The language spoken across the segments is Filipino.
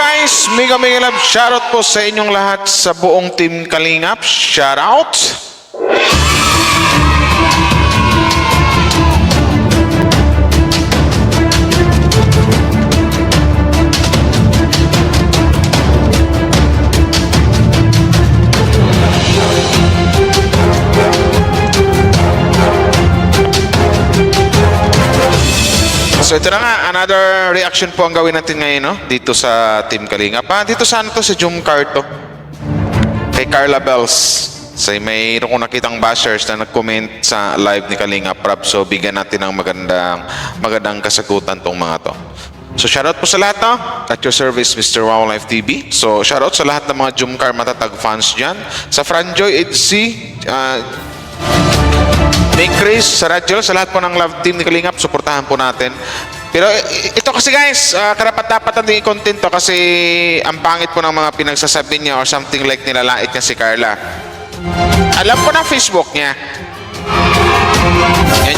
guys, mega love shoutout po sa inyong lahat sa buong team Kalingap. Shoutout. So ito na nga, another reaction po ang gawin natin ngayon, no? Dito sa Team Kalingap. Dito saan to? Sa Jumcar to. Kay Carla Bells. So mayroon kong nakitang bashers na nag-comment sa live ni Kalingap Rab. So bigyan natin ng magandang kasagutan tong mga to. So shoutout po sa lahat, no? At your service, Mr. Wow Life TV. So shoutout sa lahat ng mga Jumcar matatag fans dyan. Sa Franjoy, HC, Nick Chris, sa Radyo, sa lahat po ng love team ni Kalingap, suportahan po natin. Pero ito kasi guys, karapat-dapat natin i-content to kasi ang pangit po ng mga pinagsasabi niya or something like nilalait niya si Carla. Alam ko ng Facebook niya.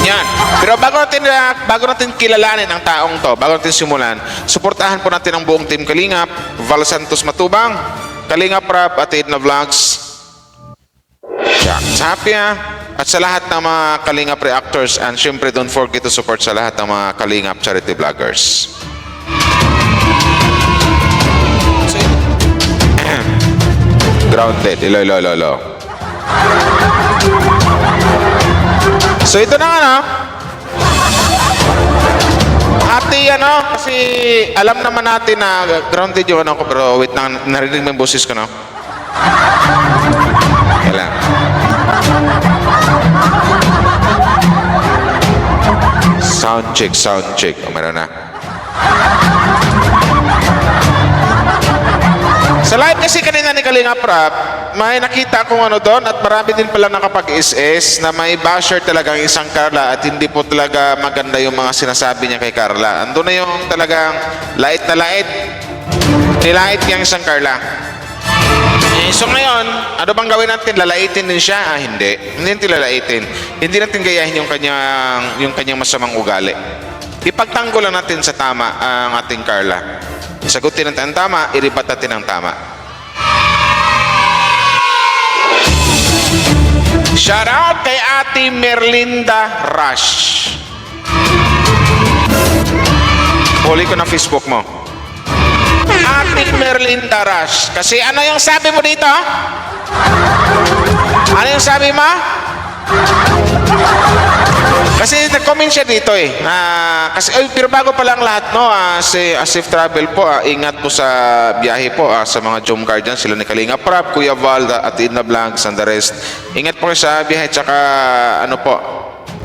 Yan. Pero bago natin kilalanin ang taong to, bago natin simulan, suportahan po natin ang buong team Kalingap, Val Santos Matubang, Kalingap Rap at Edna Vlogs, Jack Tapia, at sa lahat ng mga Kalingap reactors, and syempre don't forget to support sa lahat ng mga Kalingap charity vloggers. Grounded, ilo. So ito na nga, no? Ate, kasi alam naman natin na grounded yung ko, pero wait na, narinig mo yung boses ko, no? Kailan? Sound check. O, meron na. Sa live kasi kanina ni Kalingap Rap, may nakita akong doon at marami din pala nakapag-SS na may basher talagang isang Carla at hindi po talaga maganda yung mga sinasabi niya kay Carla. Ando na yung talagang lait na lait. Nilait niyang isang Carla. So ngayon, ano bang gawin natin? Lalaitin din siya? Hindi. Hindi natin lalaitin. Hindi natin gayahin yung kanyang masamang ugali. Ipagtanggol lang natin sa tama ang ating Carla. Sagutin natin ang tama, iribat natin ang tama. Shout out kay Ate Merlinda Rush. Huli ko na Facebook mo. Ate Merlinda Rush. Kasi ano yung sabi mo dito? Ano yung sabi mo? Kasi nag-comment siya dito pero bago pa lang lahat, no? Safe travel po. Ingat po sa biyahe po sa mga Jumcar dyan. Sila ni Kalingap Rap, Kuya Val at Edna Vlogs and the rest. Ingat po sa biyahe. Tsaka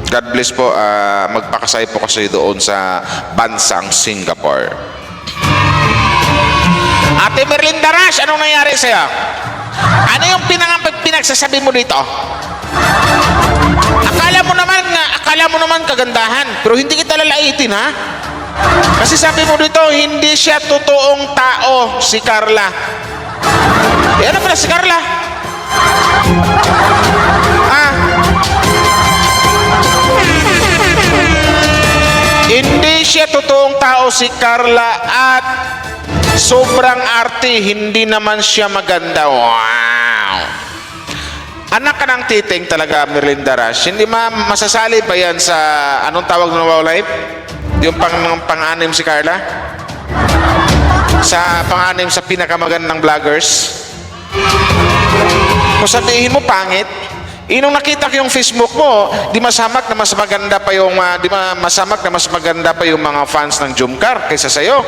God bless po. Magpakasay po kasi doon sa bansang Singapore. Ate Merlinda Rush, anong nangyari sa'yo? Ano yung pinagsasabi mo dito? Akala mo naman kagandahan, pero hindi kita lalaitin, ha? Kasi sabi mo dito, hindi siya totoong tao, si Carla. Ano pala si Carla? Hindi siya totoong tao, si Carla, at sobrang arte, hindi naman siya maganda. Wow! Anak ka ng titing talaga, Merlinda Rush. Hindi masasali ba yan sa, anong tawag ng Wow Life? Yung pang-anim si Carla? Sa pang-anim sa pinakamagandang vloggers? Kung sabihin mo, pangit. Inong nakita ko yung Facebook mo, di masamak na mas maganda pa yung mga fans ng Jumcar kaysa sa'yo.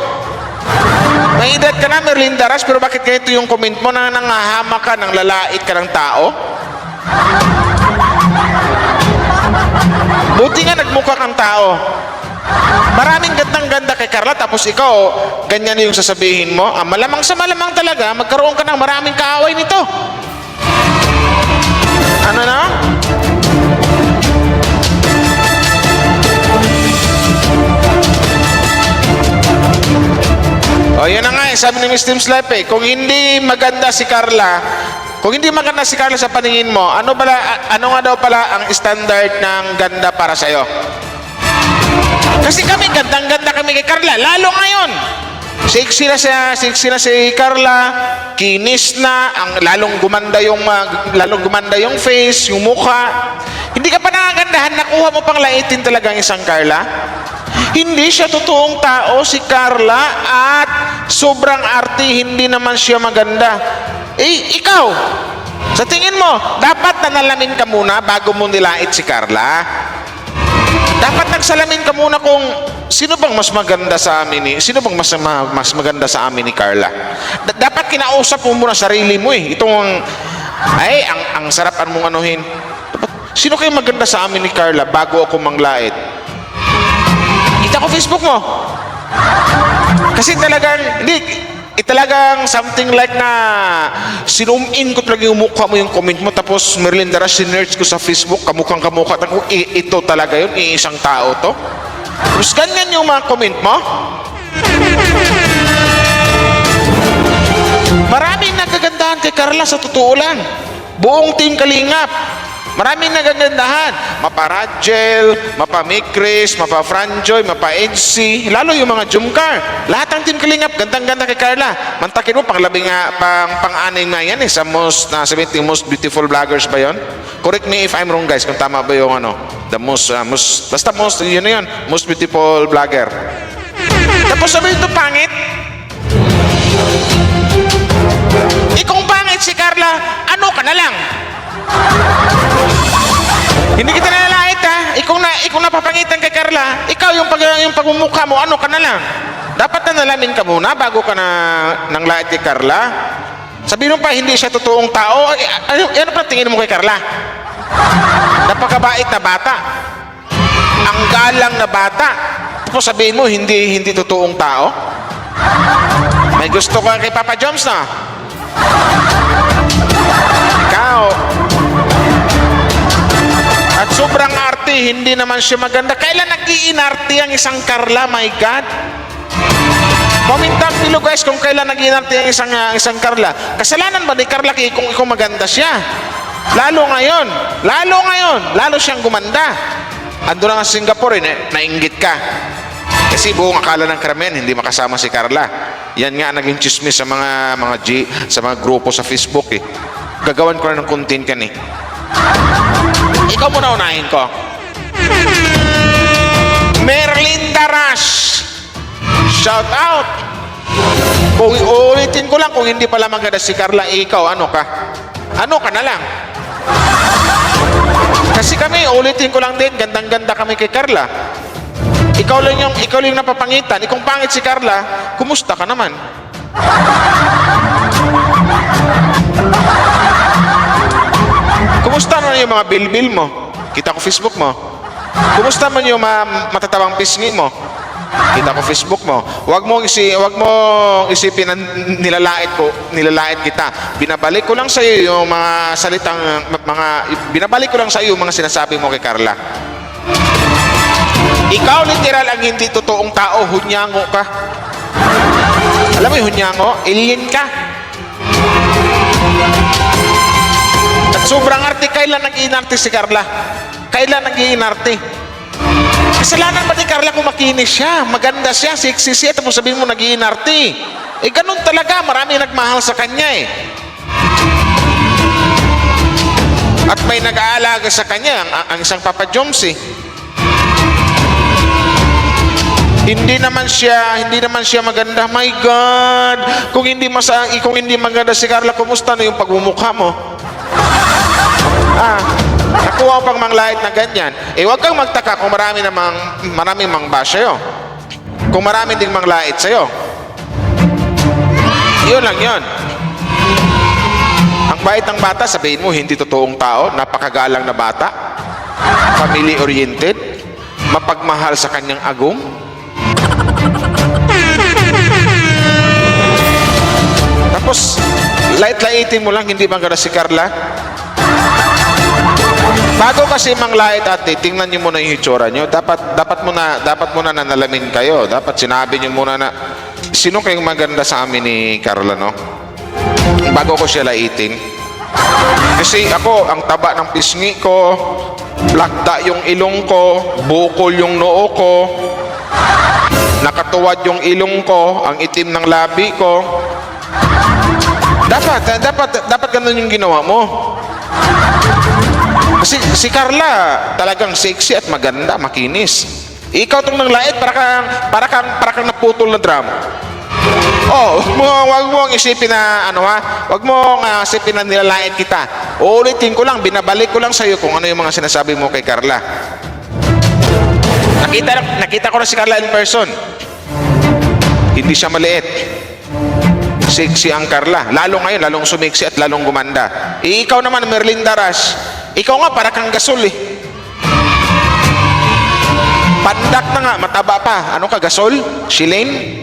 May edad ka na, Merlinda Rush, pero bakit ganito yung comment mo na nangahama ka, nang lalait ka ng tao? Buti nga nagmukha kang tao. Maraming gandang-ganda kay Carla, tapos ikaw, ganyan yung sasabihin mo. Malamang sa malamang talaga, magkaroon ka ng maraming kaaway nito. Ano na? O, yan na nga sabi ni Miss Tim's Life kung hindi maganda si Carla sa paningin mo, ano nga daw pala ang standard ng ganda para sa'yo? Kasi kami, gandang-ganda kami kay Carla, lalo ngayon. Sexy na si Carla, kinis na, lalong gumanda yung face, yung mukha. Hindi ka pa nakagandahan, nakuha mo pang laitin talaga ang isang Carla. Hindi siya totoong tao si Carla at sobrang arte, hindi naman siya maganda. Ikaw, sa tingin mo, dapat nanalamin ka muna bago mo nilait si Carla. Dapat nagsalamin ka muna kung sino bang mas maganda sa amin sino bang mas maganda sa amin ni Carla. Dapat kinausap mo muna sarili mo eh. Ang sarapan mong anuhin. Sino kayo maganda sa amin ni Carla bago ako manglait? Kita ko Facebook mo. Kasi talagang something like na sinum in ko talaga yung mukha mo, yung comment mo, tapos Merlin Dara sinerch ko sa Facebook, kamukhang kamukha, ito talaga yun, isang tao to. Tapos ganyan yung mga comment mo. Maraming nagagandahan kay Carla sa totoo lang. Buong team Kalingap. Maraming nagagandahan. Mapa Radjel, mapa Mikris, mapa Franjoy, mapa Edsi, lalo yung mga Jumcar. Lahat ng team Kalingap, gandang-ganda kay Carla. Mantakin mo, pang-anim na yan sa 70 most beautiful vloggers ba yon? Correct me if I'm wrong guys, kung tama ba yung basta yun na yun, most beautiful vlogger. Tapos sabihin ito, pangit. Kung pangit si Carla, ano ka na lang? Hindi kita nalalait ha. Ikaw napapangitan kay Carla. Ikaw yung pagmumukha mo, ano ka na lang? Dapat na nalamin ka muna bago ka nang lait kay Carla. Sabihin mo pa hindi siya totoong tao. Ano pa tingin mo kay Carla? Napakabait na bata. Ang galang na bata. Tapos sabihin mo hindi totoong tao. May gusto ka kay Papa Joms na. Ikaw. At sobrang arte, hindi naman siya maganda. Kailan nag-iinarte ang isang Carla, my God? Comment down below guys kung kailan nag-iinarte ang isang Carla. Kasalanan ba ni Carla kung ikaw maganda siya? Lalo ngayon, lalo siyang gumanda. Ando na nga sa Singapore, nainggit ka. Kasi buong akala ng karamihan, hindi makasama si Carla. Yan nga naging chismis sa mga grupo sa Facebook eh. Gagawan ko na ng content kan eh. Ikaw muna unahin ko. Merlin Darash, shout out. Kung uulitin ko lang, kung hindi pala maganda si Carla, ikaw ano ka? Ano ka na lang? Kasi kami, ulitin ko lang din, gandang-ganda kami kay Carla. Ikaw lang yung napapangitan. Kung pangit si Carla, kumusta ka naman? Kumusta naman yung mga bilbil mo? Kita ko Facebook mo. Kumusta man yung matatabang pisngi mo? Kita ko Facebook mo. Huwag mo isipin na nilalait kita. Binabalik ko lang sa iyo yung mga binabalik ko lang sa iyo yung mga sinasabi mo kay Carla. Ikaw literal ang hindi totoong tao, hunyango ka. Alam mo yung hunyango? Alien ka. At sobrang arte, kailan nag-iinarte si Carla? Kailan nag-iinarte? Kasalanan ba ni Carla kung makinis siya? Maganda siya, sexy siya, tapos sabihin mo nag-iinarte. Ganun talaga, marami nagmahal sa kanya eh. At may nag-aalaga sa kanya, ang isang Papa Joms eh. Hindi naman siya maganda. My God! Kung hindi maganda si Carla, kumusta na yung pagmumukha mo? Nakuha pang manglait na ganyan. Huwag kang magtaka kung maraming mangbash sa'yo. Kung marami ding manglait sa'yo. Yun lang yun. Ang bait ng bata, sabihin mo, hindi totoong tao, napakagalang na bata, family-oriented, mapagmahal sa kanyang agong. Tapos, lait-laitin mo lang, hindi maganda si Carla. Bago kasi manglait ate, tingnan niyo muna yung hitsura niyo. Dapat muna nanalamin kayo. Dapat sinabi niyo muna na sino kayong maganda sa amin ni Carla, no? Bago ko siya laitin. Kasi ako, ang taba ng pisngi ko, plakda yung ilong ko, bukol yung noo ko, Nakatuwad yung ilong ko, ang itim ng labi ko. Dapat ganun yung ginawa mo. Kasi si Carla talagang sexy at maganda, makinis. Ikaw tong nang lait, para kang naputol na drum. Oh, wag mo isipin na wag mo isipin na nilalait kita. Uulitin ko lang, binabalik ko lang sa iyo kung ano yung mga sinasabi mo kay Carla. Nakita ko na si Carla in person. Hindi siya maliit. Sexy ang Carla. Lalo ngayon, lalong sumiksi at lalong gumanda. Ikaw naman, Merlin Daras, ikaw nga para kang gasol eh. Pandak na nga, mataba pa. Ano ka, gasol? Shilane?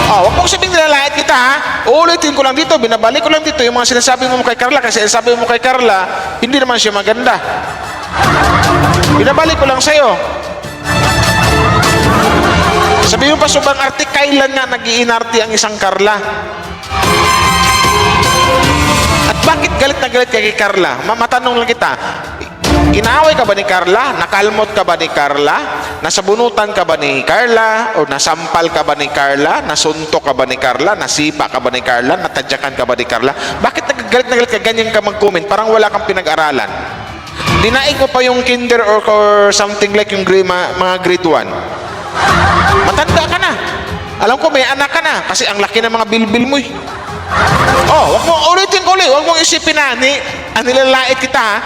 Oh, wag mong sabing nilalait kita ha. Uulitin ko lang dito, binabalik ko lang dito yung mga sinasabi mo kay Carla. Kasi sinasabi mo kay Carla, hindi naman siya maganda. Binabalik ko lang sa'yo. Sabi mo pa sobrang arte, kailan nga nag-iinarte ang isang Carla? At bakit galit na galit kay Carla? Matanong lang kita, inaaway ka ba ni Carla? Nakalmot ka ba ni Carla? Nasabunutan ka ba ni Carla? O nasampal ka ba ni Carla? Nasuntok ka ba ni Carla? Nasipa ka ba ni Carla? Natadyakan ka ba ni Carla? Bakit nagagalit na galit ka ganyan ka mag-comment? Parang wala kang pinag-aralan. Dinaig mo pa yung kinder or something like yung mga grade 1. Matanda ka na. Alam ko may anak ka na kasi ang laki ng mga bilbil mo eh. Oh, wag mo ulitin ko ulit. Wag mong isipin na nilalait kita ha.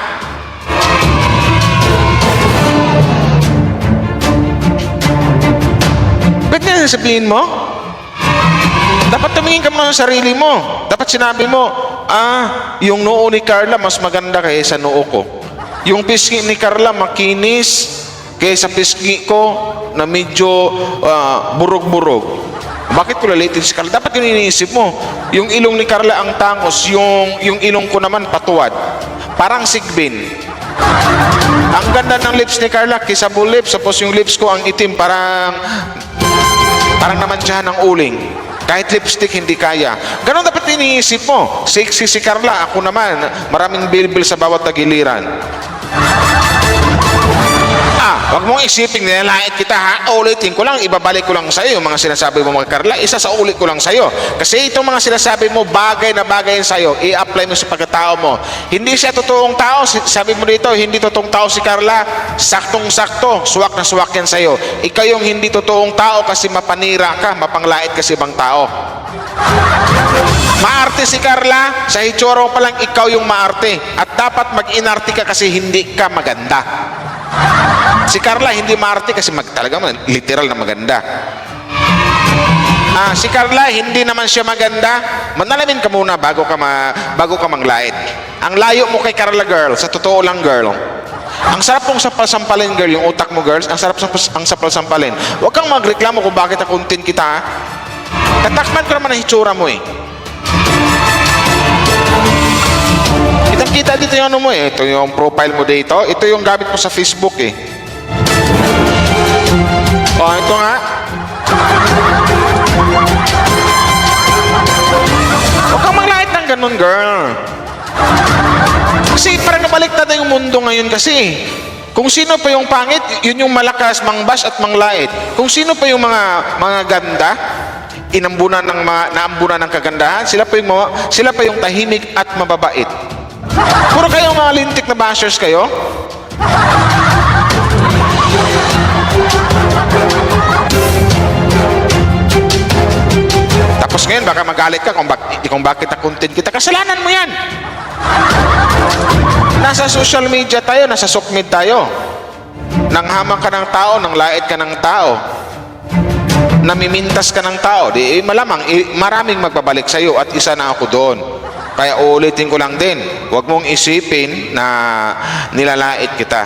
Ba't nga sabihin mo? Dapat tumingin ka muna sa sarili mo. Dapat sinabi mo, yung noo ni Carla mas maganda kaysa noo ko. Yung pisngi ni Carla makinis kaysa pisngi ko na medyo burog-burog. Bakit ko lalitin si Carla? Dapat yun iniisip mo. Yung ilong ni Carla ang tangos, yung ilong ko naman patuwad. Parang sigbin. Ang ganda ng lips ni Carla, kissable lips. Tapos yung lips ko ang itim, parang naman siya ng uling. Kahit lipstick hindi kaya. Ganon dapat iniisip mo. Sexy si Carla, ako naman. Maraming bilbil sa bawat tagiliran. Wag mong isipin nilalait kita ha. Ulitin ko lang, ibabalik ko lang sa iyo yung mga sinasabi mo mga Carla. Isa sa ulit ko lang sa iyo. Kasi itong mga sinasabi mo, bagay na bagay sa iyo, i-apply mo sa pagkatao mo. Hindi siya totoong tao. Sabi mo dito, hindi totoong tao si Carla. Saktong-sakto, suwak na suwak yan sa iyo. Ikaw yung hindi totoong tao kasi mapanira ka, mapanglait ka sa ibang tao. Maarte si Carla, sa hitsura mo pa lang ikaw yung maarte. At dapat mag-inarte ka kasi hindi ka maganda. Si Carla hindi maarte kasi talaga literal na maganda. Si Carla hindi naman siya maganda. Manalamin ka muna bago ka manglait. Ang layo mo kay Carla girl, sa totoo lang girl. Ang sarap pong sampal-sampalin girl, yung utak mo girls, ang sarap ang sampal-sampalin. Huwag kang magreklamo kung bakit akuntin kita ha. Katakman ko naman ang hitsura mo eh. Kitang-kita dito yung ano mo eh. Ito yung profile mo dito. Ito yung gamit mo sa Facebook eh. Oh, ito nga. Huwag kang manglait ng ganun, girl. Kasi parang nabaliktad na yung mundo ngayon kasi. Kung sino pa yung pangit, yun yung malakas, mangbas at manglait. Kung sino pa yung mga ganda, naambunan ng kagandahan, sila pa yung tahimik at mababait. Puro kayong mga lintik na bashers kayo. Tapos ngayon baka magalit ka kung bakit na-content kita. Kasalanan mo yan. Nasa social media tayo, nasa sokmed tayo. Nanghamang ka ng tao, nanglait ka ng tao, namimintas ka ng tao, di malamang maraming magbabalik sa iyo at isa na ako doon. Kaya uulitin ko lang din, huwag mong isipin na nilalait kita.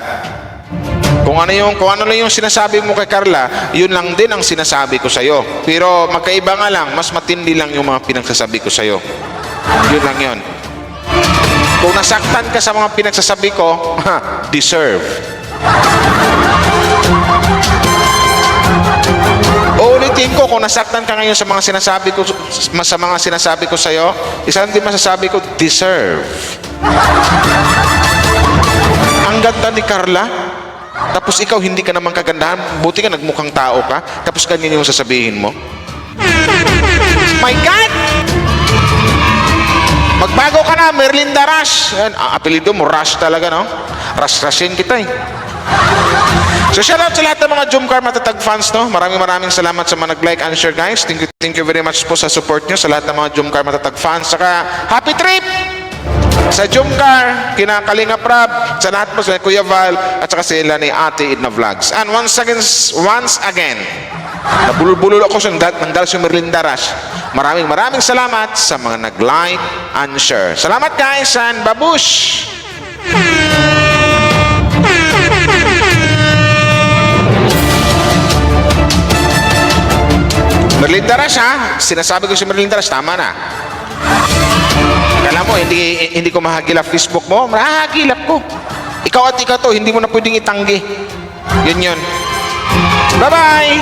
Kung ano lang yung sinasabi mo kay Carla, yun lang din ang sinasabi ko sa iyo. Pero magkaiba nga lang, mas matindi lang yung mga pinagsasabi ko sa iyo. Yun lang yun. Kung nasaktan ka sa mga pinagsasabi ko, deserve. Uulitin ko, kung nasaktan ka ngayon sa mga sinasabi ko sa iyo, isang din masasabi ko, deserve. Ang ganda ni Carla. Tapos ikaw hindi ka naman kagandahan, buti ka nagmukhang tao ka, tapos ganyan yung sasabihin mo. My God! Magbago ka na, Merlinda Rush. Apelido mo, Rush talaga, no? Rush-rushin kita eh. So shoutout sa lahat ng mga Jumcar Matatag fans, no? Maraming salamat sa mga nag-like and share, guys. Thank you very much po sa support nyo sa lahat ng mga Jumcar Matatag fans. Saka, happy trip! Sa Jumcar, kina Kalinga Prab, sa lahat po, sa Kuya Val, at saka sila ni Ate Edna Vlogs. And once again, nabulol-bulol ako sa nandal si Merlinda Rush. Maraming salamat sa mga nag-like and share. Salamat, guys, and babush! Merlinda Rush, ha? Sinasabi ko si Merlinda Rush, tama na. Akala mo, hindi ko mahagilap Facebook mo? Mahagilap ko. Ikaw at ikaw to, hindi mo na pwedeng itanggi. Yun. Bye-bye!